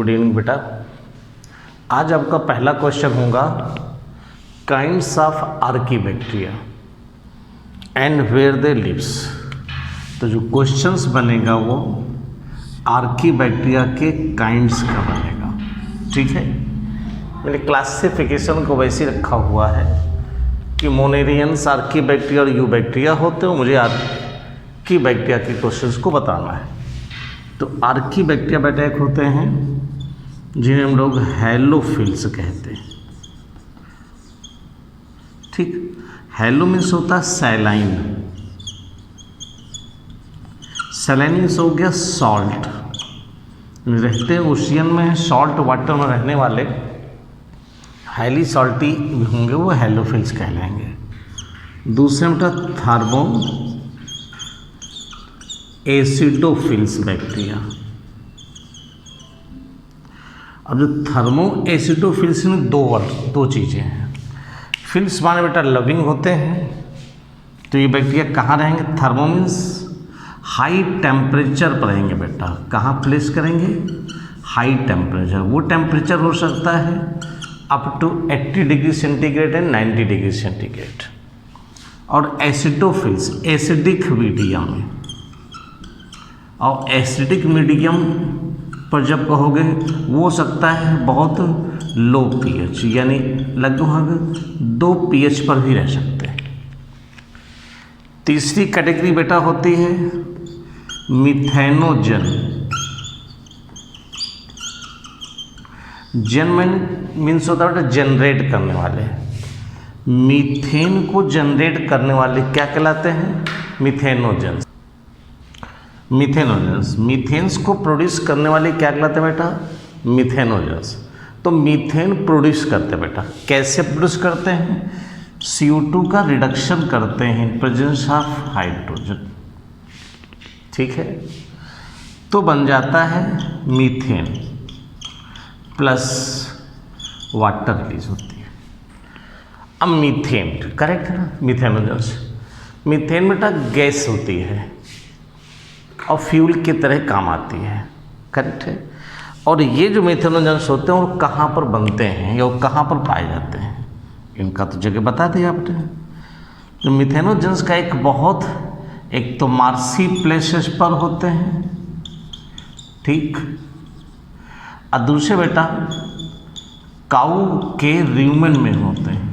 Good evening बेटा। आज आपका पहला क्वेश्चन होगा kinds of archaebacteria and where they lives. तो जो क्वेश्चंस बनेगा वो आर्कीबैक्टीरिया के काइंड्स का बनेगा, ठीक है। मैंने क्लासिफिकेशन को वैसे रखा हुआ है कि मोनेरियंस आर्कीबैक्टीरिया और यूबैक्टीरिया होते हैं, मुझे आर्कीबैक्टीरिया के क्वेश्चंस को बताना है। तो आर्कीबैक्टीरिया बेटा एक होते हैं जिन्हें हम लोग हैलोफिल्स कहते हैं, ठीक। हैलो मीन्स होता है सैलाइन, सैलाइन मीन्स हो गया सॉल्ट, रहते हैं ओशियन में, सॉल्ट वाटर में रहने वाले हाईली सॉल्टी होंगे, वो हैलोफिल्स कहलाएंगे। दूसरे में थर्मो एसिडोफिल्स बैक्टीरिया। अब जो थर्मो एसिडोफिल्स में दो चीज़ें हैं। फिल्स माने बेटा लविंग होते हैं, तो ये बैक्टीरिया कहाँ रहेंगे? थर्मो मीन्स हाई टेम्परेचर पर रहेंगे बेटा। कहाँ प्लेस करेंगे? High temperature. वो टेम्परेचर हो सकता है up to 80 degree centigrade and 90 degree centigrade. और एसिडोफिल्स एसिडिक मीडियम में, और एसिडिक मीडियम पर जब कहोगे वो हो सकता है बहुत लो पीएच, यानी लगभग 2 पीएच पर भी रह सकते हैं। तीसरी कैटेगरी बेटा होती है मिथेनोजन। जन मीन्स होता है बेटा जनरेट करने वाले। मीथेन को जनरेट करने वाले क्या कहलाते हैं? मिथेनोजन। मिथेनोजन्स, मीथेन्स को प्रोड्यूस करने वाले क्या कहलाते हैं बेटा? मिथेनोजन्स। तो मीथेन प्रोड्यूस करते हैं बेटा। कैसे प्रोड्यूस करते हैं? CO2 का रिडक्शन करते हैं इन प्रेजेंस ऑफ हाइड्रोजन, ठीक है। तो बन जाता है मीथेन प्लस वाटर रिलीज होती है। अब मीथेन करेक्ट है ना? मिथेनोजन्स, मीथेन बेटा गैस होती है और फ्यूल की तरह काम आती है, करेक्ट है। और ये जो मिथेनोजन्स होते हैं वो कहाँ पर बनते हैं या वो कहाँ पर पाए जाते हैं, इनका तो जगह बता दिया आपने। जो मिथेनोजन्स का एक तो मार्सी प्लेसेस पर होते हैं, ठीक। और दूसरे बेटा काऊ के र्यूमेन में होते हैं,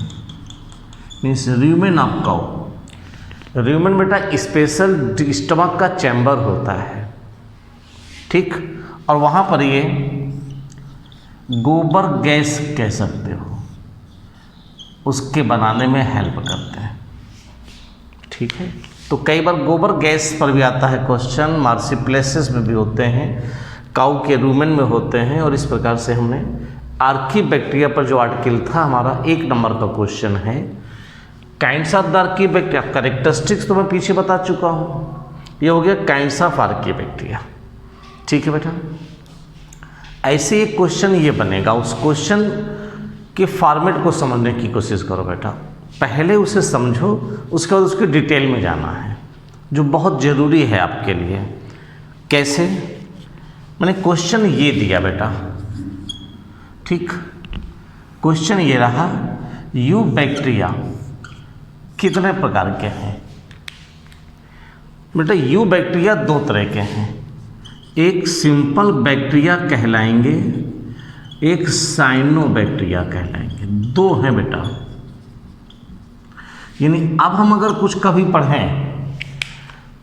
means rumen of cow. Rumen बेटा स्पेशल स्टमक का चैम्बर होता है, ठीक। और वहाँ पर ये गोबर गैस कह सकते हो, उसके बनाने में हेल्प करते हैं, ठीक है। तो कई बार गोबर गैस पर भी आता है क्वेश्चन, मार्सिप्लेसेस में भी होते हैं, काऊ के रूमेन में होते हैं। और इस प्रकार से हमने आर्कीबैक्टीरिया पर जो आर्टिकल था हमारा 1 नंबर का क्वेश्चन है। Kinds of the archaebacteria, characteristics तो मैं पीछे बता चुका हूँ। ये हो गया काइंड्स ऑफ आर्कीबैक्टीरिया, ठीक है बेटा। ऐसे एक क्वेश्चन ये बनेगा, उस क्वेश्चन के फॉर्मेट को समझने की कोशिश करो बेटा। पहले उसे समझो, उसके बाद उसके डिटेल में जाना है, जो बहुत ज़रूरी है आपके लिए। कैसे? मैंने क्वेश्चन ये दिया बेटा, ठीक। क्वेश्चन ये रहा, यूबैक्टीरिया कितने प्रकार के हैं बेटा? यूबैक्टीरिया 2 तरह के हैं। एक सिंपल बैक्टीरिया कहलाएंगे, एक साइनोबैक्टीरिया कहलाएंगे। 2 हैं बेटा। यानी अब हम अगर कुछ कभी पढ़ें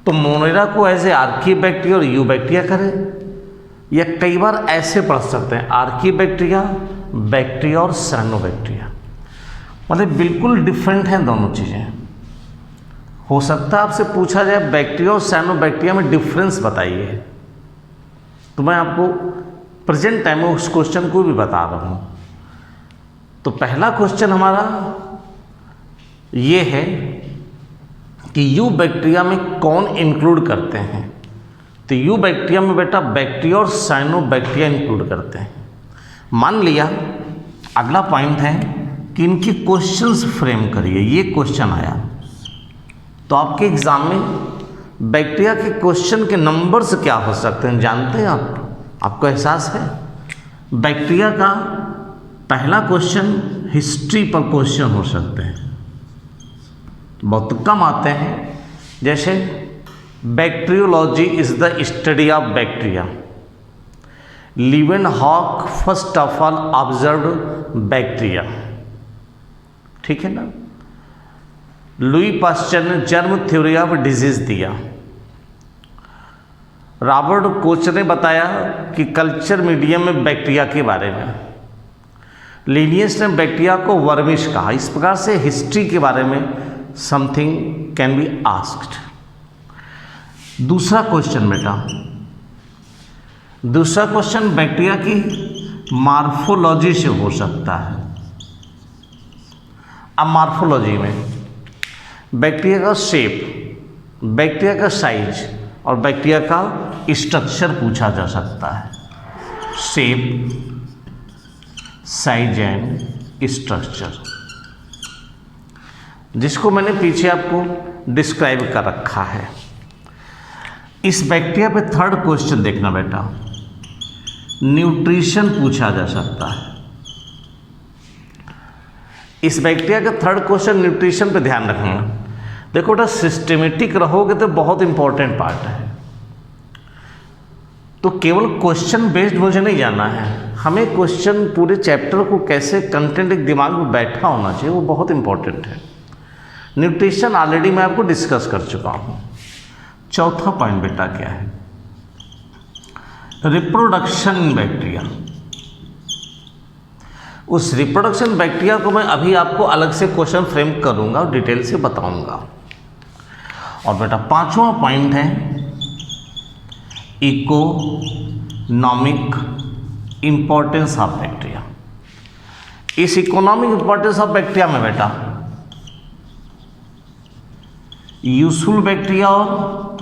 तो मोनेरा को एज ए आर्कीबैक्टीरिया और यूबैक्टीरिया करें, या कई बार ऐसे पढ़ सकते हैं आर्कीबैक्टीरिया, बैक्टीरिया और साइनोबैक्टीरिया। मतलब बिल्कुल डिफरेंट हैं दोनों चीज़ें। हो सकता है आपसे पूछा जाए बैक्टीरिया और साइनोबैक्टीरिया में डिफरेंस बताइए, तो मैं आपको प्रेजेंट टाइम में उस क्वेश्चन को भी बता रहा हूँ। तो पहला क्वेश्चन हमारा ये है कि यूबैक्टीरिया में कौन इंक्लूड करते हैं? तो यूबैक्टीरिया में बेटा बैक्टीरिया और साइनोबैक्टीरिया इंक्लूड करते हैं। मान लिया अगला पॉइंट है कि इनके क्वेश्चंस फ्रेम करिए। ये क्वेश्चन आया तो आपके एग्जाम में बैक्टीरिया के क्वेश्चन के नंबर्स क्या हो सकते हैं जानते हैं आप? आपको एहसास है? बैक्टीरिया का पहला क्वेश्चन हिस्ट्री पर क्वेश्चन हो सकते हैं, बहुत कम आते हैं। जैसे bacteriology is the study of bacteria, Leeuwenhoek first of all observed bacteria, ठीक है ना। लुई पास्चर ने जर्म थ्योरी ऑफ डिजीज दिया। रॉबर्ट कोच ने बताया कि कल्चर मीडियम में बैक्टीरिया के बारे में। लिनियस ने बैक्टीरिया को वर्मिश कहा। इस प्रकार से हिस्ट्री के बारे में समथिंग कैन बी आस्क्ड। दूसरा क्वेश्चन बेटा, दूसरा क्वेश्चन बैक्टीरिया की मार्फोलॉजी से हो सकता है। अब मार्फोलॉजी में बैक्टीरिया का शेप, बैक्टीरिया का साइज और बैक्टीरिया का स्ट्रक्चर पूछा जा सकता है। शेप, साइज एंड स्ट्रक्चर, जिसको मैंने पीछे आपको डिस्क्राइब कर रखा है। इस बैक्टीरिया पे थर्ड क्वेश्चन देखना बेटा, न्यूट्रिशन पूछा जा सकता है। इस बैक्टीरिया का थर्ड क्वेश्चन न्यूट्रिशन पे ध्यान रखना। देखो बेटा, सिस्टमेटिक रहोगे तो बहुत इंपॉर्टेंट पार्ट है। तो केवल क्वेश्चन बेस्ड मुझे नहीं जाना है, हमें क्वेश्चन पूरे चैप्टर को कैसे कंटेंट एक दिमाग में बैठा होना चाहिए, वो बहुत इंपॉर्टेंट है। न्यूट्रिशन ऑलरेडी मैं आपको डिस्कस कर चुका हूँ। चौथा पॉइंट बेटा क्या है, रिप्रोडक्शन इन बैक्टीरिया। उस रिप्रोडक्शन बैक्टीरिया को मैं अभी आपको अलग से क्वेश्चन फ्रेम करूंगा और डिटेल से बताऊंगा। और बेटा पांचवा पॉइंट है इकोनॉमिक इंपॉर्टेंस ऑफ बैक्टीरिया। इस इकोनॉमिक इंपॉर्टेंस ऑफ बैक्टीरिया में बेटा यूजफुल बैक्टीरिया और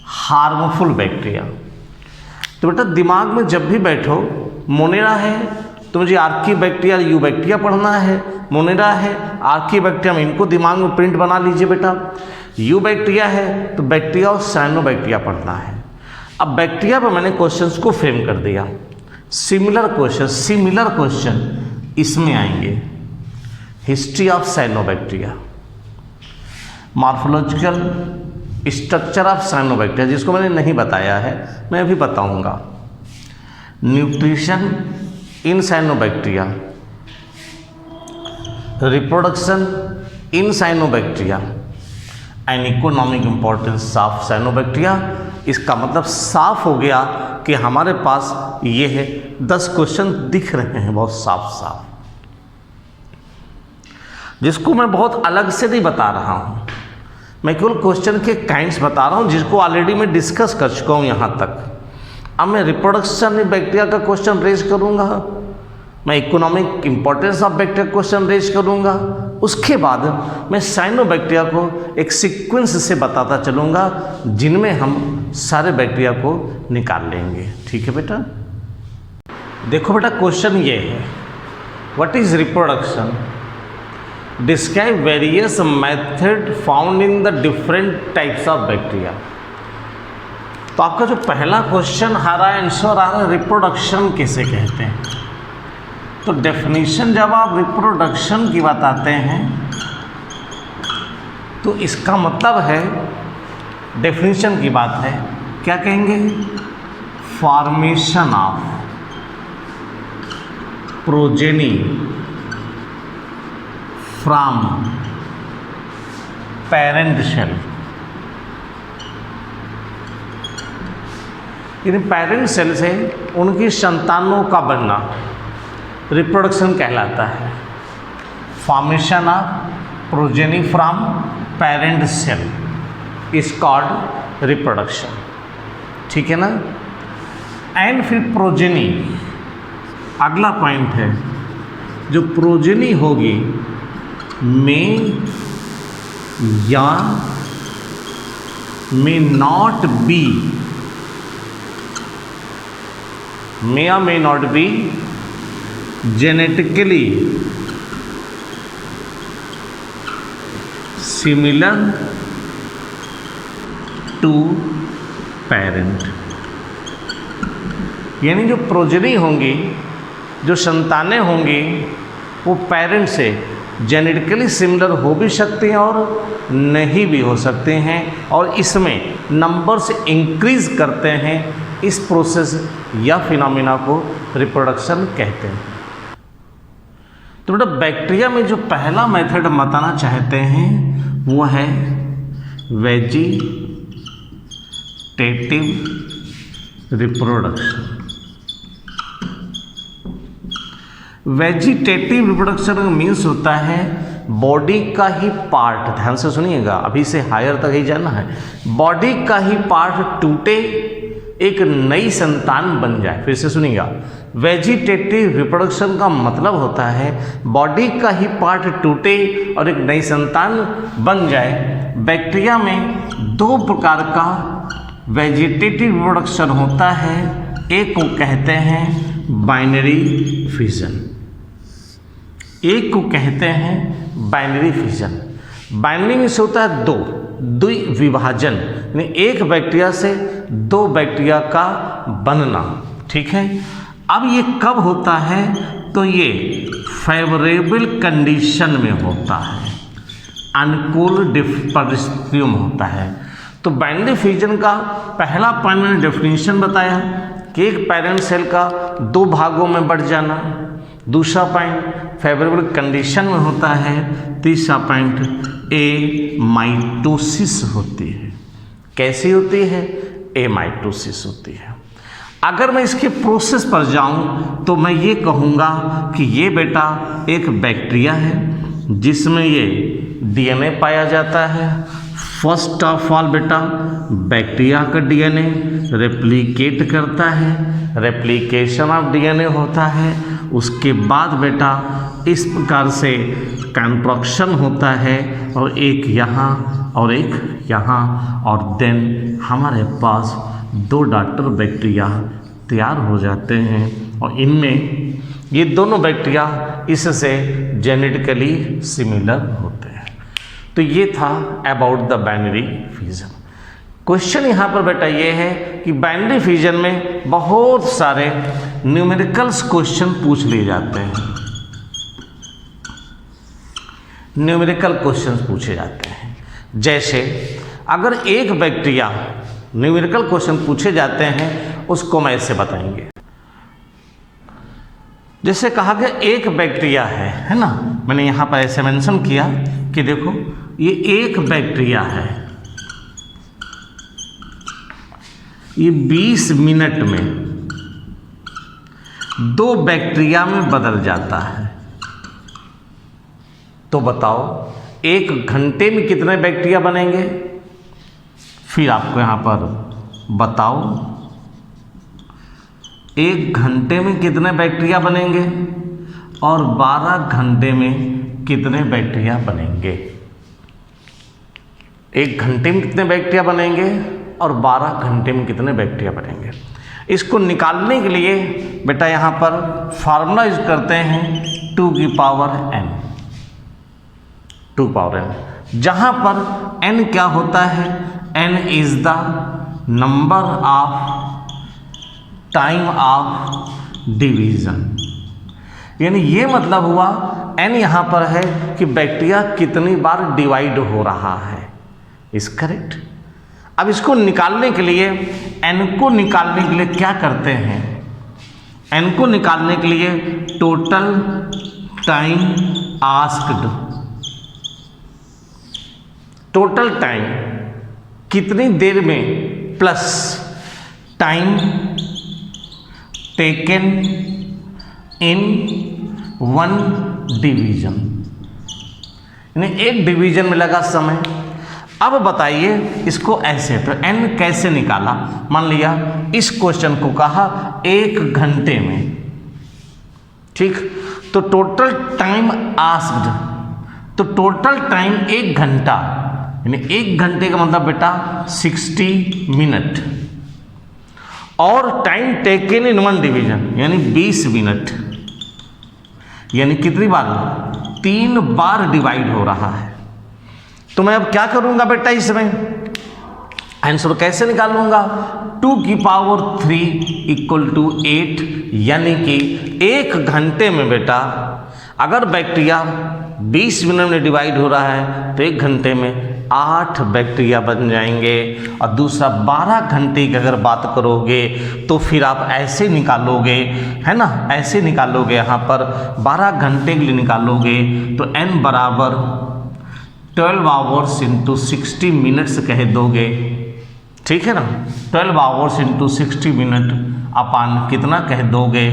हार्मफुल बैक्टीरिया। तो बेटा दिमाग में जब भी बैठो, मोनेरा है तो मुझे आर्की बैक्टीरिया यू बैक्टीरिया पढ़ना है, मोनेरा है आर्की बैक्टीरिया में, इनको दिमाग में प्रिंट बना लीजिए बेटा। यू बैक्टीरिया है तो बैक्टीरिया और साइनो बैक्टीरिया पढ़ना है। अब बैक्टीरिया पर मैंने क्वेश्चंस को फ्रेम कर दिया। सिमिलर क्वेश्चन इसमें आएंगे, history of cyanobacteria, morphological structure of cyanobacteria, जिसको मैंने नहीं बताया है, मैं अभी बताऊंगा। Nutrition in cyanobacteria, reproduction in cyanobacteria and economic importance of cyanobacteria. इसका मतलब साफ हो गया कि हमारे पास ये है 10 क्वेश्चन दिख रहे हैं बहुत साफ साफ, जिसको मैं बहुत अलग से नहीं बता रहा हूँ। मैं केवल क्वेश्चन के काइंड्स बता रहा हूँ जिसको ऑलरेडी मैं डिस्कस कर चुका हूँ यहाँ तक। अब मैं रिप्रोडक्शन इन बैक्टीरिया का क्वेश्चन रेज करूँगा, मैं economic importance of bacteria question raise करूँगा, उसके बाद मैं साइनोबैक्टीरिया को एक सीक्वेंस से बताता चलूँगा जिनमें हम सारे बैक्टीरिया को निकाल लेंगे। ठीक है बेटा। देखो बेटा क्वेश्चन ये है, what is reproduction, describe various method found in the different types of bacteria. तो आपका जो पहला क्वेश्चन आ रहा है, आंसर आ रहा है रिप्रोडक्शन किसे कहते हैं। तो डेफिनेशन जब आप रिप्रोडक्शन की बताते हैं तो इसका मतलब है, डेफिनेशन की बात है, क्या कहेंगे, formation of progeny from parent cell. यानी पेरेंट सेल से उनकी संतानों का बनना रिप्रोडक्शन कहलाता है। Formation of progeny from parent cell is called reproduction. ठीक है ना। एंड फिर प्रोजेनी, अगला पॉइंट है, जो प्रोजेनी होगी में या may not be, may or may not be genetically similar to parent। यानी जो प्रोजेनी होंगी, जो संतानें होंगी, वो पेरेंट से जेनेटिकली सिमिलर हो भी सकती हैं और नहीं भी हो सकते हैं, और इसमें नंबर्स इंक्रीज करते हैं। इस प्रोसेस या फिनोमिना को रिप्रोडक्शन कहते हैं। तो बेटा बैक्टीरिया में जो पहला मेथड बताना चाहते हैं वो है vegetative reproduction. Vegetative reproduction means होता है बॉडी का ही पार्ट, ध्यान से सुनिएगा, अभी से हायर तक ही जाना है, बॉडी का ही पार्ट टूटे, एक नई संतान बन जाए। फिर से सुनिएगा, वेजिटेटिव रिप्रोडक्शन का मतलब होता है बॉडी का ही पार्ट टूटे और एक नई संतान बन जाए। बैक्टीरिया में दो प्रकार का वेजिटेटिव रिप्रोडक्शन होता है, एक को कहते हैं बाइनरी फिजन, एक को कहते हैं बाइनरी फिजन। बाइनरी में से होता है दो, द्विविभाजन, यानी एक बैक्टीरिया से दो बैक्टीरिया का बनना, ठीक है। अब ये कब होता है, तो ये फेवरेबल कंडीशन में होता है, अनुकूल परिस्थितियों में होता है। तो बाइनरी फिजन का पहला पॉइंट मैंने डेफिनेशन बताया कि एक पेरेंट सेल का दो भागों में बढ़ जाना, दूसरा पॉइंट फेवरेबल कंडीशन में होता है, तीसरा पॉइंट ए माइटोसिस होती है। कैसी होती है? ए माइटोसिस होती है। अगर मैं इसके प्रोसेस पर जाऊं तो मैं ये कहूँगा कि ये बेटा एक बैक्टीरिया है जिसमें ये डीएनए पाया जाता है। फर्स्ट ऑफ ऑल बेटा बैक्टीरिया का डीएनए रेप्लिकेट करता है, रेप्लिकेशन ऑफ डीएनए होता है। उसके बाद बेटा इस प्रकार से कंट्रक्शन होता है, और एक यहाँ और एक यहाँ, और देन हमारे पास दो डॉटर बैक्टीरिया तैयार हो जाते हैं, और इनमें ये दोनों बैक्टीरिया इससे जेनेटिकली सिमिलर होते हैं। तो ये था about the binary fission. Question यहाँ पर बेटा ये है कि बाइनरी फिजन में बहुत सारे न्यूमेरिकल्स क्वेश्चन पूछ लिए जाते हैं, न्यूमेरिकल क्वेश्चन पूछे जाते हैं। जैसे अगर एक बैक्टीरिया, न्यूमेरिकल क्वेश्चन पूछे जाते हैं, उसको मैं ऐसे बताएंगे। जैसे कहा गया एक बैक्टीरिया है ना, मैंने यहाँ पर ऐसे मेंशन किया कि देखो ये एक बैक्टीरिया है, ये 20 मिनट में दो बैक्टीरिया में बदल जाता है। तो बताओ एक घंटे में कितने बैक्टीरिया बनेंगे? फिर आपको यहाँ पर बताओ एक घंटे में कितने बैक्टीरिया बनेंगे और 12 घंटे में कितने बैक्टीरिया बनेंगे। एक घंटे में कितने बैक्टीरिया बनेंगे और 12 घंटे में कितने बैक्टीरिया बनेंगे। इसको निकालने के लिए बेटा यहाँ पर फार्मूला यूज करते हैं 2 की पावर n, 2 पावर n, जहाँ पर n क्या होता है? n is the number of time of division, यानी ये मतलब हुआ n यहाँ पर है कि बैक्टीरिया कितनी बार डिवाइड हो रहा है। Is correct. अब इसको निकालने के लिए, n को निकालने के लिए क्या करते हैं? n को निकालने के लिए total time asked, total time कितनी देर में plus time taken in 1 division, यानी एक डिवीजन में लगा समय। अब बताइए इसको ऐसे, तो n कैसे निकाला? मान लिया इस क्वेश्चन को कहा 1 घंटे में, ठीक, तो टोटल टाइम आस्क्ड, तो टोटल टाइम 1 घंटा, यानी 1 घंटे का मतलब बेटा 60 मिनट, और टाइम टेकन इन 1 डिवीजन यानी 20 मिनट, यानी कितनी बार? 3 बार डिवाइड हो रहा है। तो मैं अब क्या करूंगा बेटा इसमें? आंसर कैसे निकालूंगा? 2 की पावर 3 इक्वल टू 8, यानी कि 1 घंटे में बेटा अगर बैक्टीरिया 20 मिनट में डिवाइड हो रहा है तो 1 घंटे में 8 बैक्टीरिया बन जाएंगे। और दूसरा 12 घंटे की अगर बात करोगे तो फिर आप ऐसे निकालोगे, है ना, ऐसे निकालोगे, यहाँ पर 12 घंटे के लिए निकालोगे तो n बराबर 12 आवर्स इंटू 60 मिनट्स कह दोगे, ठीक है ना। 12 आवर्स इंटू 60 मिनट अपान कितना कह दोगे?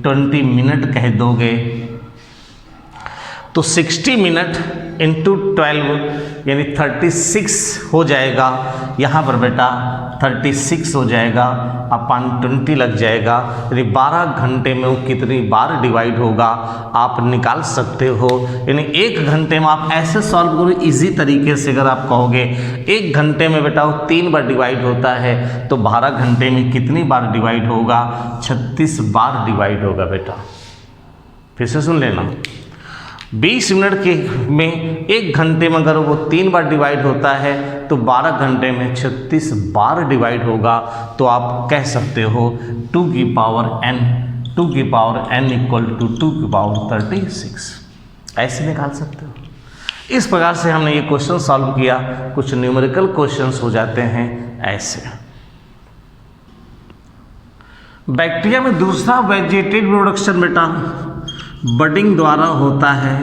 20 मिनट कह दोगे। तो 60 मिनट इंटू 12 यानी 36 हो जाएगा। यहाँ पर बेटा 36 हो जाएगा, अपान 20 लग जाएगा, यानी 12 घंटे में वो कितनी बार डिवाइड होगा आप निकाल सकते हो। यानी 1 घंटे में आप ऐसे सॉल्व करो इजी तरीके से। अगर आप कहोगे 1 घंटे में बेटा वो 3 बार डिवाइड होता है तो 12 घंटे में कितनी बार डिवाइड होगा? 36 बार डिवाइड होगा बेटा। फिर से सुन लेना, 20 मिनट के में 1 घंटे में अगर वो 3 बार डिवाइड होता है तो 12 घंटे में 36 बार डिवाइड होगा। तो आप कह सकते हो 2 की पावर n इक्वल टू 2 की पावर 36, ऐसे निकाल सकते हो। इस प्रकार से हमने ये क्वेश्चन सॉल्व किया। कुछ न्यूमेरिकल क्वेश्चंस हो जाते हैं ऐसे। बैक्टीरिया में दूसरा वेजिटेटिव रिप्रोडक्शन बेटा बडिंग द्वारा होता है।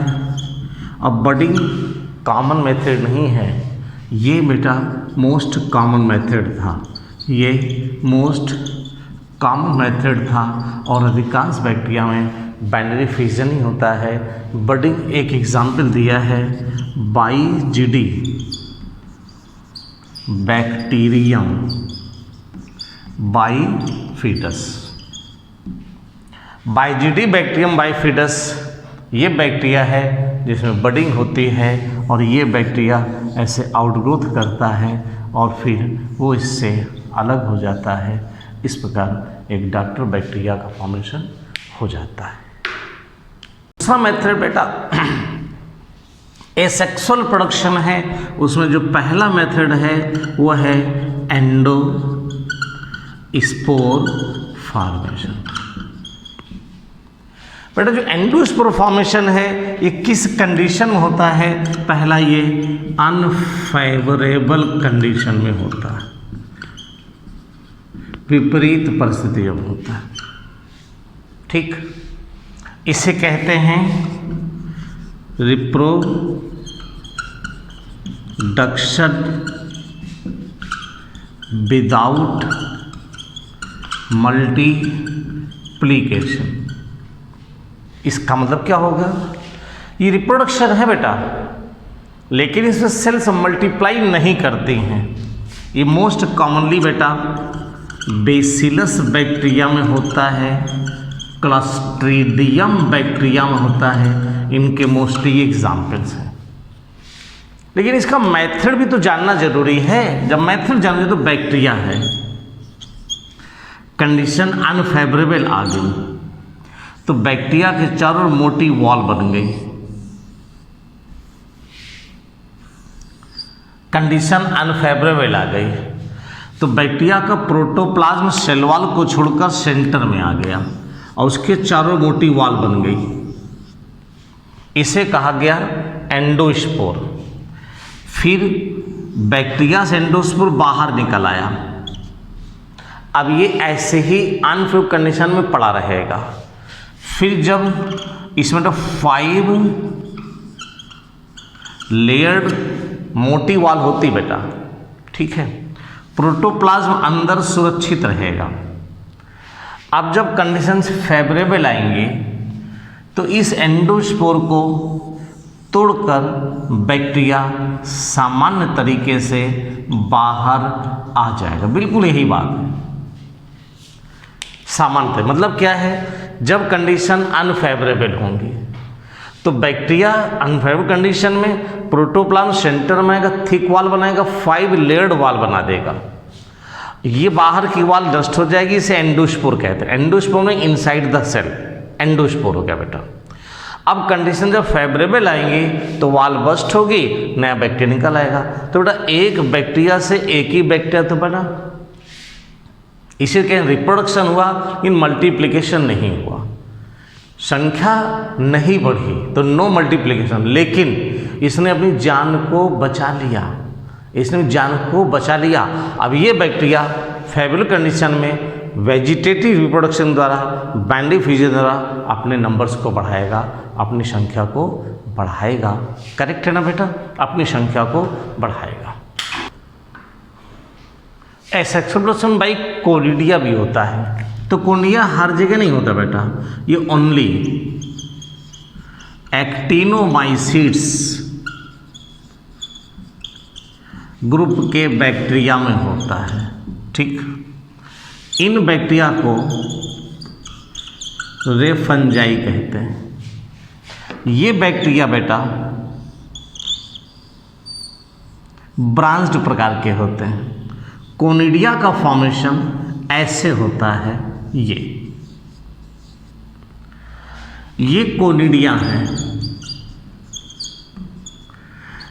अब बडिंग कॉमन मेथड नहीं है, ये बेटा मोस्ट कॉमन मेथड था, ये मोस्ट कॉमन मेथड था। और अधिकांश बैक्टीरिया में बाइनरी फिजन ही होता है। बडिंग एक एग्जाम्पल दिया है बाईजिडी बैक्टीरियम बाईफिडस। बाईजिडी बैक्टीरियम बाईफिडस ये बैक्टीरिया है जिसमें बडिंग होती है और ये बैक्टीरिया ऐसे आउटग्रोथ करता है और फिर वो इससे अलग हो जाता है। इस प्रकार एक डॉक्टर बैक्टीरिया का फॉर्मेशन हो जाता है। दूसरा मेथड बेटा एसेक्सुअल प्रोडक्शन है। उसमें जो पहला मेथड है वो है एंडोस्पोर फॉर्मेशन। बेटा जो एंडोस्पोर फॉर्मेशन है ये किस कंडीशन में होता है? पहला ये अनफेवरेबल कंडीशन में होता है, विपरीत परिस्थितियों में होता है, ठीक। इसे कहते हैं रिप्रोडक्शन विदाउट मल्टीप्लिकेशन। इसका मतलब क्या होगा? ये रिप्रोडक्शन है बेटा, लेकिन इसमें सेल्स मल्टीप्लाई नहीं करती हैं। ये मोस्ट कॉमनली बेटा बेसिलस बैक्टीरिया में होता है, क्लस्ट्रीडियम बैक्टीरिया में होता है। इनके मोस्टली एग्जाम्पल्स हैं। लेकिन इसका मेथड भी तो जानना जरूरी है। जब मेथड जाने तो बैक्टीरिया है, कंडीशन अनफेवरेबल आ गई तो बैक्टीरिया के चारों मोटी वॉल बन गई। कंडीशन अनफेवरेबल आ गई तो बैक्टीरिया का प्रोटोप्लाज्म सेल वॉल को छोड़कर सेंटर में आ गया और उसके चारों मोटी वॉल बन गई। इसे कहा गया एंडोस्पोर। फिर बैक्टीरिया से एंडोस्पोर बाहर निकल आया। अब ये ऐसे ही अनफेवरेबल कंडीशन में पड़ा रहेगा। फिर जब इसमें तो 5 लेयर्ड मोटी वॉल होती बेटा, ठीक है, प्रोटोप्लाज्म अंदर सुरक्षित रहेगा। अब जब कंडीशंस फेवरेबल आएंगे तो इस एंडोस्पोर को तोड़कर बैक्टीरिया सामान्य तरीके से बाहर आ जाएगा। बिल्कुल यही बात है। सामान्य मतलब क्या है? जब कंडीशन अनफेवरेबल होंगी तो बैक्टीरिया अनफेवरेबल कंडीशन में प्रोटोप्लाज्म सेंटर में आएगा, थिक वॉल बनाएगा, 5 लेयर्ड वॉल बना देगा। ये बाहर की वॉल डस्ट हो जाएगी, इसे एंडोस्पोर कहते हैं। एंडोस्पोर में इनसाइड द सेल एंडोस्पोर हो गया बेटा। अब कंडीशन जब फेवरेबल आएंगी तो वाल बस्ट होगी, नया बैक्टीरिया निकल आएगा। तो बेटा एक बैक्टीरिया से एक ही बैक्टीरिया तो बना, इसे कहें रिप्रोडक्शन हुआ, इन मल्टीप्लिकेशन नहीं हुआ, संख्या नहीं बढ़ी, तो नो मल्टीप्लिकेशन। लेकिन इसने अपनी जान को बचा लिया, इसने जान को बचा लिया। अब ये बैक्टीरिया फेवरेबल कंडीशन में वेजिटेटिव रिप्रोडक्शन द्वारा, बाइंडिंग फ्यूजन द्वारा अपने नंबर्स को बढ़ाएगा, अपनी संख्या को बढ़ाएगा। करेक्ट है ना बेटा, अपनी संख्या को बढ़ाएगा। एसेक्सुअल रिप्रोडक्शन बाई कोनिडिया भी होता है, तो कोनिडिया हर जगह नहीं होता बेटा, ये ओनली एक्टिनोमाइसीट्स ग्रुप के बैक्टीरिया में होता है। ठीक, इन बैक्टीरिया को रेफंजाई कहते हैं। ये बैक्टीरिया बेटा ब्रांच्ड प्रकार के होते हैं। कोनिडिया का फॉर्मेशन ऐसे होता है, ये कोनिडिया है,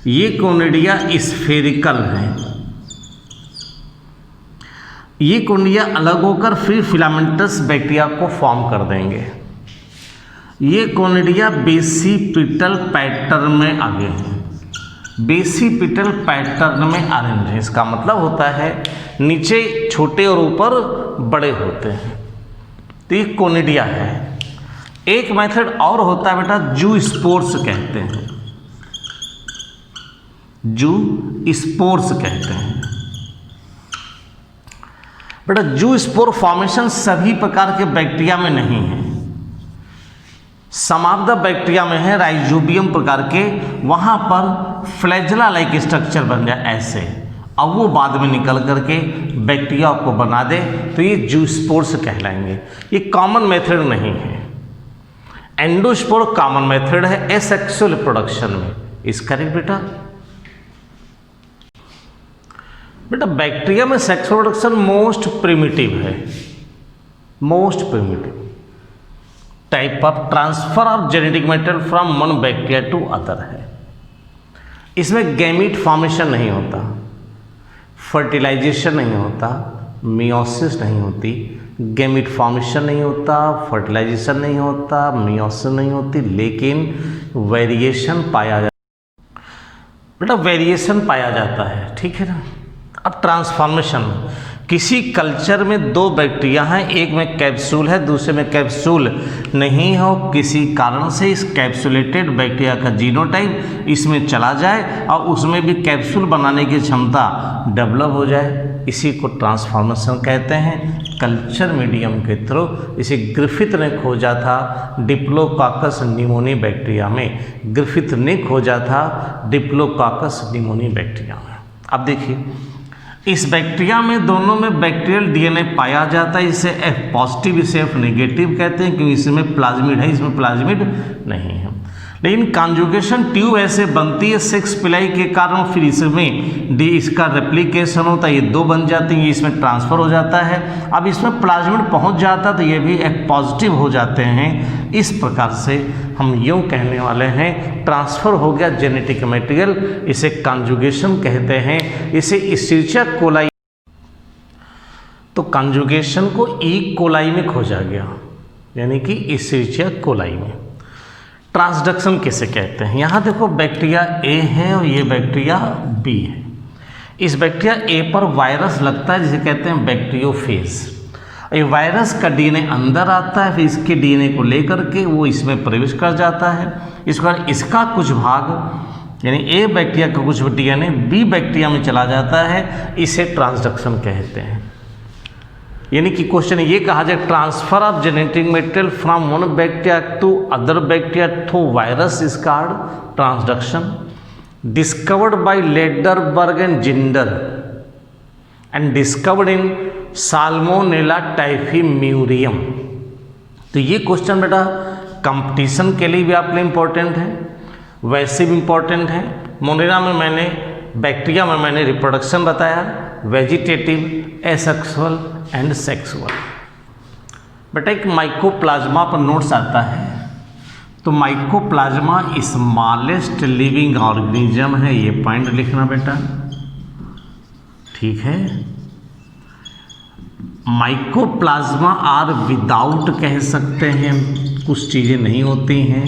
ये कोनिडिया स्फेरिकल है। ये कोनिडिया अलग होकर फिर फिलामेंटस बैक्टीरिया को फॉर्म कर देंगे। ये कोनिडिया बेसिपिटल पैटर्न में आगे हैं, बेसिपिटल पैटर्न में अरेंज है। इसका मतलब होता है नीचे छोटे और ऊपर बड़े होते हैं, तो ये कोनिडिया है। एक मेथड और होता है बेटा, जू स्पोर्स कहते हैं, जू स्पोर्स कहते हैं बेटा। जू स्पोर फॉर्मेशन सभी प्रकार के बैक्टीरिया में नहीं है, सम ऑफ द बैक्टीरिया में है, राइजोबियम प्रकार के, वहां पर फ्लैजेला लाइक स्ट्रक्चर बन जाए ऐसे, अब वो बाद में निकल करके बैक्टीरिया को बना दे, तो ये जू स्पोर्स कहलाएंगे। ये कॉमन मेथड नहीं है। एंडोस्पोर कॉमन मेथड है एसेक्सुअल रिप्रोडक्शन में। इस करेक्ट बेटा? बेटा बैक्टीरिया में सेक्सुअल रिप्रोडक्शन मोस्ट प्रिमिटिव है, most primitive type of transfer of genetic material from one bacteria to other है। इसमें गैमीट फॉर्मेशन नहीं होता, फर्टिलाइजेशन नहीं होता, मियोसिस नहीं होती, गैमीट फॉर्मेशन नहीं होता, फर्टिलाइजेशन नहीं होता, मियोसिस नहीं होती, लेकिन वेरिएशन पाया जाता। बेटा वेरिएशन पाया जाता है, ठीक है ना। अब ट्रांसफॉर्मेशन, किसी कल्चर में दो बैक्टीरिया हैं, एक में कैप्सूल है, दूसरे में कैप्सूल नहीं हो, किसी कारण से इस कैप्सुलेटेड बैक्टीरिया का जीनोटाइप इसमें चला जाए और उसमें भी कैप्सूल बनाने की क्षमता डेवलप हो जाए, इसी को ट्रांसफॉर्मेशन कहते हैं। कल्चर मीडियम के थ्रू इसे ग्रिफिथ ने खोजा था डिप्लोकाकस निमोनी बैक्टीरिया में, ग्रिफिथ ने खोजा था डिप्लोकाकस निमोनी बैक्टीरिया में। अब देखिए इस बैक्टीरिया में दोनों में बैक्टीरियल डीएनए पाया जाता है, इसे F पॉजिटिव इसे F नेगेटिव कहते हैं, क्योंकि इसमें प्लाज्मिड है, इसमें प्लाज्मिड नहीं है। लेकिन कॉन्जुगेशन ट्यूब ऐसे बनती है 6 पिलाई के कारण, फिर इसमें इसका रेप्लिकेशन होता है, ये 2 बन जाती हैं, ये इसमें ट्रांसफर हो जाता है। अब इसमें प्लाज्मिड पहुंच जाता है तो ये भी F पॉजिटिव हो जाते हैं। इस प्रकार से हम यूँ कहने वाले हैं ट्रांसफ़र हो गया जेनेटिक मटेरियल, इसे कॉन्जुगेशन कहते हैं। इसे इस्चेरिचिया कोलाई, तो कॉन्जुगेशन को ई कोलाई में खोजा गया, यानी कि इस्चेरिचिया कोलाई में। ट्रांसडक्शन किसे कहते हैं? यहाँ देखो बैक्टीरिया ए है और ये बैक्टीरिया बी है। इस बैक्टीरिया ए पर वायरस लगता है जिसे कहते हैं बैक्टीरियोफेज। ये वायरस का डीएनए अंदर आता है, फिर इसके डीएनए को लेकर के वो इसमें प्रवेश कर जाता है। इस बार इसका कुछ भाग यानी ए बैक्टीरिया का कुछ डीएनए बी बैक्टीरिया में चला जाता है, इसे ट्रांसडक्शन कहते हैं। यानी कि क्वेश्चन ये कहा जाए transfer of genetic material from one bacteria to other bacteria through virus is called transduction, discovered by Lederberg and Zinder and discovered in salmonella typhimurium. तो ये क्वेश्चन बेटा कंपटीशन के लिए भी आपके लिए इम्पोर्टेंट है, वैसे भी इम्पोर्टेंट है। मोनेरा में मैंने बैक्टीरिया में मैंने रिप्रोडक्शन बताया, वेजिटेटिव, एसेक्सुअल एंड सेक्सुअल। बेटा एक माइकोप्लाज्मा पर नोट्स आता है, तो माइकोप्लाज्मा स्मॉलेस्ट लिविंग ऑर्गेनिज्म है, ये पॉइंट लिखना बेटा, ठीक है। माइकोप्लाज्मा आर विदाउट कह सकते हैं, कुछ चीज़ें नहीं होती हैं,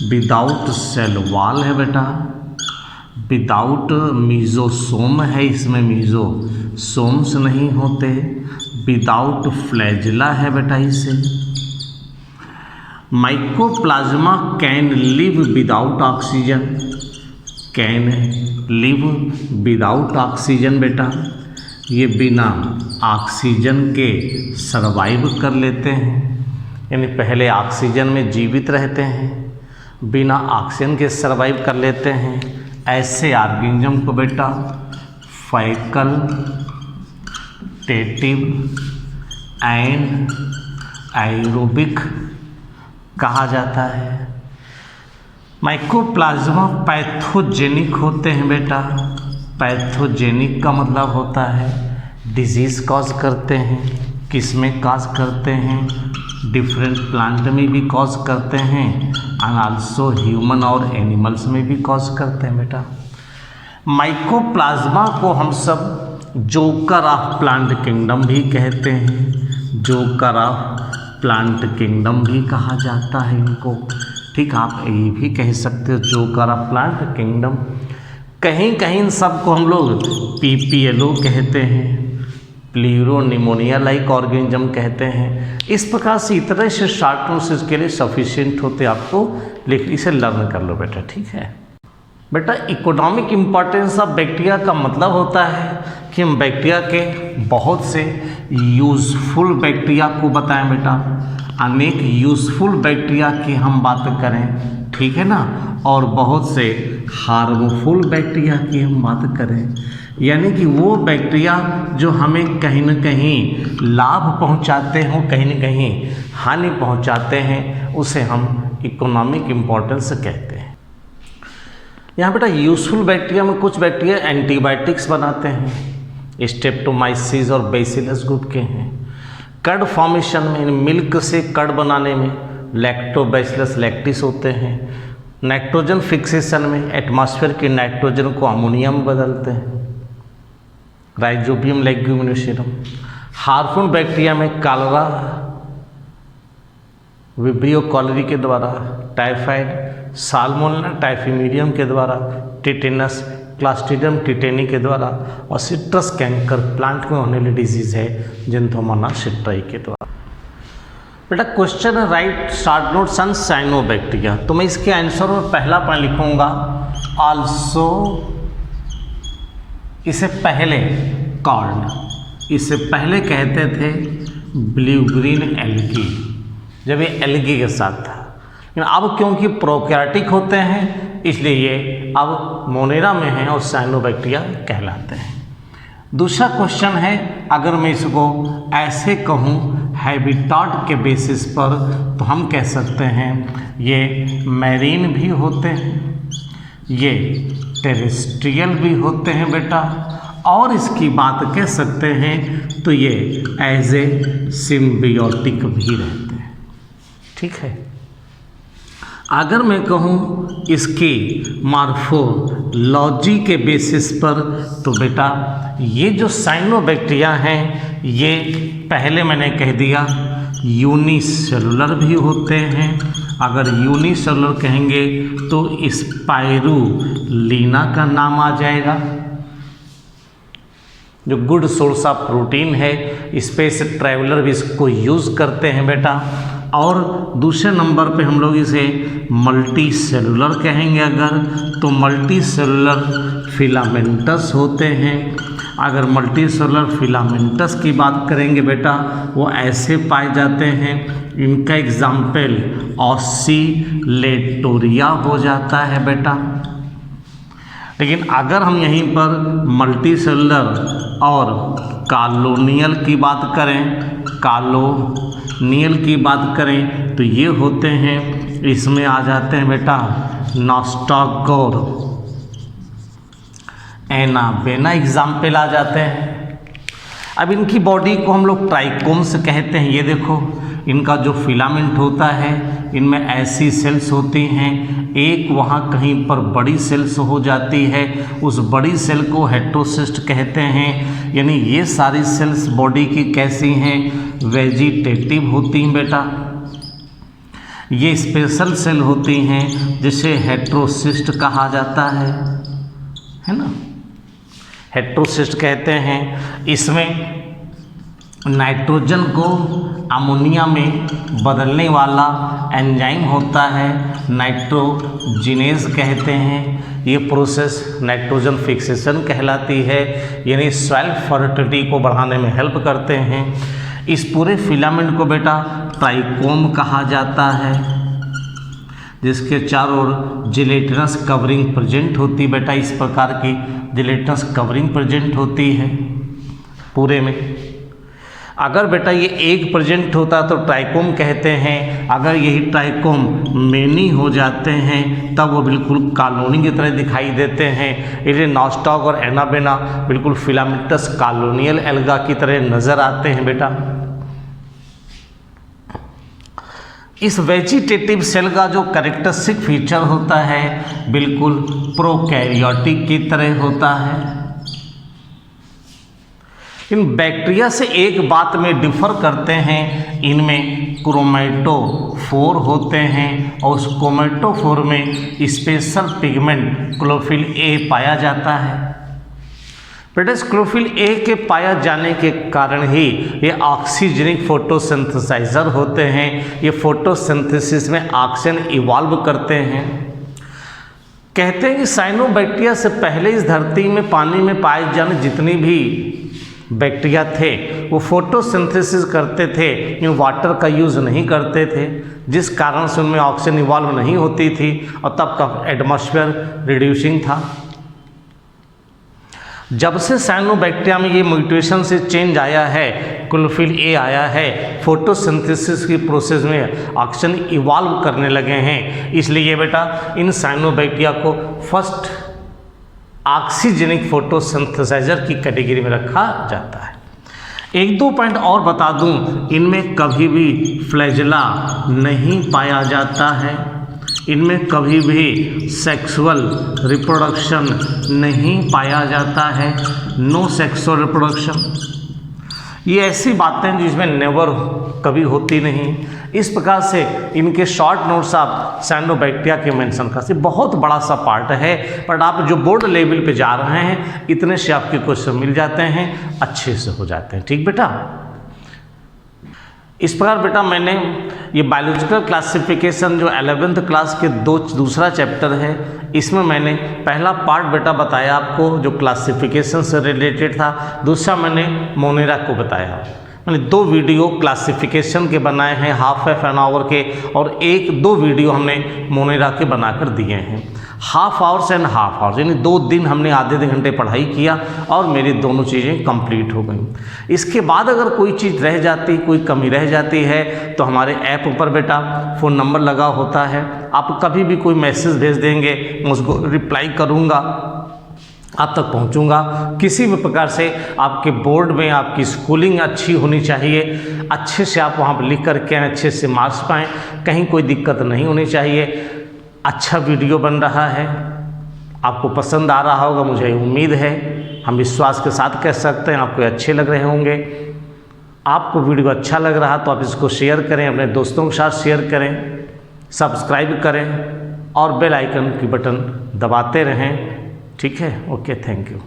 विदाउट सेल वॉल है बेटा, विदाउट मीजोसोम है, इसमें मीजोसोम्स नहीं होते, विदाउट फ्लैजिला है बेटा इसे। Mycoplasma can live without oxygen, can live without oxygen बेटा, ये बिना ऑक्सीजन के सर्वाइव कर लेते हैं, यानी पहले ऑक्सीजन में जीवित रहते हैं, बिना ऑक्सीजन के सर्वाइव कर लेते हैं। ऐसे ऑर्गेनिज्म को बेटा फैकल्टेटिव एंड एरोबिक कहा जाता है। माइकोप्लाज्मा पैथोजेनिक होते हैं बेटा, पैथोजेनिक का मतलब होता है डिजीज़ कॉज करते हैं, किस में कॉज करते हैं, डिफरेंट प्लांट में भी कॉज करते हैं एंड आल्सो ह्यूमन और एनिमल्स में भी कॉज करते हैं बेटा। माइकोप्लाज्मा को हम सब जोकर ऑफ प्लांट किंगडम भी कहते हैं, जोकर ऑफ प्लांट किंगडम भी कहा जाता है इनको, ठीक, आप ये भी कह सकते हो जोकर ऑफ प्लांट किंगडम। कहीं कहीं इन सबको हम लोग PPLO कहते हैं, प्लूरोनिमोनिया लाइक ऑर्गेनिज्म कहते हैं। इस प्रकार से इतने से शॉर्ट नोट्स इसके लिए सफिशिएंट होते, आपको लिख इसे लर्न कर लो बेटा, ठीक है बेटा। इकोनॉमिक इम्पोर्टेंस ऑफ बैक्टीरिया का मतलब होता है कि हम बैक्टीरिया के बहुत से यूज़फुल बैक्टीरिया को बताएं बेटा, अनेक यूज़फुल बैक्टीरिया की हम बात करें, ठीक है ना, और बहुत से हार्मफुल बैक्टीरिया की हम बात करें, यानी कि वो बैक्टीरिया जो हमें कहीं न कहीं लाभ पहुंचाते हों, कहीं न कहीं हानि पहुंचाते हैं, उसे हम इकोनॉमिक इम्पोर्टेंस कहते हैं। यहाँ बेटा यूज़फुल बैक्टीरिया में कुछ बैक्टीरिया एंटीबायोटिक्स बनाते हैं, स्ट्रेप्टोमाइसिस और बेसिलस ग्रुप के हैं। कर्ड फॉर्मेशन में, मिल्क से कर्ड बनाने में लैक्टोबैसिलस लैक्टिस होते हैं। नाइट्रोजन फिक्सेशन में एटमॉस्फेयर के नाइट्रोजन को अमोनिया में बदलते हैं, राइजोबियम लेग्यूमिनोसेरम। हार्मफुल बैक्टीरिया में कॉलरा, विब्रियो कॉलरी के द्वारा, टाइफाइड, साल्मोनेला टाइफिमीडियम के द्वारा, टिटेनस, क्लास्ट्रीडियम टिटेनी के द्वारा, और सिट्रस कैंकर प्लांट में होने वाली डिजीज़ है जिन्थोमोना सिट्राई के द्वारा। बेटा क्वेश्चन है right short notes on cyanobacteria, तो मैं इसके आंसर में पहला पॉइंट लिखूंगा आल्सो, इसे पहले कॉल्ड, इसे पहले कहते थे ब्लू ग्रीन एल्गी, जब ये एल्गी के साथ था, लेकिन अब क्योंकि प्रोकैरियोटिक होते हैं इसलिए ये अब मोनेरा में हैं और साइनोबैक्टीरिया कहलाते हैं। दूसरा क्वेश्चन है, अगर मैं इसको ऐसे कहूँ हैबिटाट के बेसिस पर, तो हम कह सकते हैं ये मैरीन भी होते हैं, ये टेरेस्ट्रियल भी होते हैं बेटा, और इसकी बात कह सकते हैं तो ये एज ए सिम्बियोटिक भी रहते हैं, ठीक है। अगर मैं कहूँ इसकी मॉर्फोलॉजी के बेसिस पर, तो बेटा ये जो साइनोबैक्टीरिया हैं ये पहले मैंने कह दिया यूनिसेलुलर भी होते हैं। अगर यूनिसेलुलर कहेंगे तो स्पाइरुलिना का नाम आ जाएगा, जो गुड सोर्स ऑफ प्रोटीन है, स्पेस ट्रैवलर भी इसको यूज़ करते हैं बेटा। और दूसरे नंबर पे हम लोग इसे मल्टी सेलुलर कहेंगे अगर, तो मल्टी सेलुलर फिलामेंटस होते हैं। अगर मल्टी सेलुलर फिलामेंटस की बात करेंगे बेटा, वो ऐसे पाए जाते हैं, इनका एग्जाम्पल ऑसिलेटोरिया हो जाता है बेटा। लेकिन अगर हम यहीं पर मल्टी सेलुलर और कॉलोनियल की बात करें, कॉलोनियल की बात करें तो ये होते हैं, इसमें आ जाते हैं बेटा नॉस्टागोर, एनाबेना एग्जाम्पल आ जाते हैं। अब इनकी बॉडी को हम लोग ट्राइकोम्स कहते हैं। ये देखो इनका जो फिलामेंट होता है, इनमें ऐसी सेल्स होती हैं, एक वहाँ कहीं पर बड़ी सेल्स हो जाती है, उस बड़ी सेल को हेटेरोसिस्ट कहते हैं। यानी ये सारी सेल्स बॉडी की कैसी हैं, वेजिटेटिव होती हैं बेटा। ये स्पेशल सेल होती हैं जिसे हेटेरोसिस्ट कहा जाता है ना, हेटेरोसिस्ट कहते हैं। इसमें नाइट्रोजन को अमोनिया में बदलने वाला एंजाइम होता है, नाइट्रोजिनेज कहते हैं। ये प्रोसेस नाइट्रोजन फिक्सेशन कहलाती है, यानी सॉइल फर्टिलिटी को बढ़ाने में हेल्प करते हैं। इस पूरे फिलामेंट को बेटा ट्राइकोम कहा जाता है, जिसके चारों ओर जिलेटिनस कवरिंग प्रेजेंट होती है बेटा। इस प्रकार की जिलेटिनस कवरिंग प्रेजेंट होती है पूरे में। अगर बेटा ये एक प्रेजेंट होता तो ट्राइकोम कहते हैं, अगर यही ट्राइकोम मेनी हो जाते हैं तब वो बिल्कुल कॉलोनी की तरह दिखाई देते हैं। ये नॉस्टॉक और एनाबेना बिल्कुल फिलामेंटस कॉलोनियल एल्गा की तरह नज़र आते हैं बेटा। इस वेजिटेटिव सेल का जो कैरेक्टरिस्टिक फीचर होता है बिल्कुल प्रोकैरियोटिक की तरह होता है। इन बैक्टीरिया से एक बात में डिफर करते हैं, इनमें क्रोमेटोफोर होते हैं और उस क्रोमेटोफोर में स्पेशल पिगमेंट क्लोरोफिल ए पाया जाता है। बेटा क्लोरोफिल ए के पाया जाने के कारण ही ये ऑक्सीजनिक फोटोसिंथेसाइजर होते हैं। ये फोटोसिंथेसिस में ऑक्सीजन इवॉल्व करते हैं। कहते हैं कि साइनोबैक्टीरिया से पहले इस धरती में पानी में पाए जाने जितनी भी बैक्टीरिया थे वो फोटोसिंथेसिस करते थे, इन वाटर का यूज़ नहीं करते थे, जिस कारण से उनमें ऑक्सीजन इवॉल्व नहीं होती थी और तब का एटमॉस्फेयर रिड्यूसिंग था। जब से साइनोबैक्टीरिया में ये म्यूटेशन से चेंज आया है, क्लोरोफिल ए आया है, फोटोसिंथेसिस की प्रोसेस में ऑक्सीजन इवॉल्व करने लगे हैं, इसलिए बेटा इन साइनोबैक्टीरिया को फर्स्ट ऑक्सीजनिक फोटोसिंथेसाइजर की कैटेगरी में रखा जाता है। एक दो पॉइंट और बता दूं, इनमें कभी भी फ्लैजेला नहीं पाया जाता है, इनमें कभी भी सेक्सुअल रिप्रोडक्शन नहीं पाया जाता है, नो सेक्सुअल रिप्रोडक्शन। ये ऐसी बातें जिसमें नेवर कभी होती नहीं। इस प्रकार से इनके शॉर्ट नोट्स आप साइनोबैक्टीरिया के मेंशन कर सकते। बहुत बड़ा सा पार्ट है, पर आप जो बोर्ड लेवल पे जा रहे हैं इतने से आपके क्वेश्चन मिल जाते हैं, अच्छे से हो जाते हैं। ठीक बेटा, इस प्रकार बेटा मैंने ये बायोलॉजिकल क्लासिफिकेशन जो 11th क्लास के दूसरा चैप्टर है, इसमें मैंने पहला पार्ट बेटा बताया आपको जो क्लासिफिकेशन से रिलेटेड था, दूसरा मैंने मोनेरा को बताया। मैंने 2 वीडियो क्लासिफिकेशन के बनाए हैं हाफ एन आवर के, और 1-2 वीडियो हमने मोनेरा के बनाकर दिए हैं। Half hours and half hours, यानी 2 दिन हमने आधे घंटे पढ़ाई किया और मेरी दोनों चीज़ें कंप्लीट हो गई। इसके बाद अगर कोई चीज़ रह जाती, कोई कमी रह जाती है तो हमारे ऐप पर बेटा फ़ोन नंबर लगा होता है, आप कभी भी कोई मैसेज भेज देंगे, मैं उसको रिप्लाई करूँगा, आप तक पहुंचूंगा। किसी भी प्रकार से आपके बोर्ड में आपकी स्कूलिंग अच्छी होनी चाहिए, अच्छे से आप वहाँ पर लिख करके अच्छे से मार्क्स पाएँ, कहीं कोई दिक्कत नहीं होनी चाहिए। अच्छा वीडियो बन रहा है, आपको पसंद आ रहा होगा, मुझे उम्मीद है, हम विश्वास के साथ कह सकते हैं आपको अच्छे लग रहे होंगे। आपको वीडियो अच्छा लग रहा तो आप इसको शेयर करें, अपने दोस्तों के साथ शेयर करें, सब्सक्राइब करें और बेल आइकन की बटन दबाते रहें। ठीक है, ओके, थैंक यू।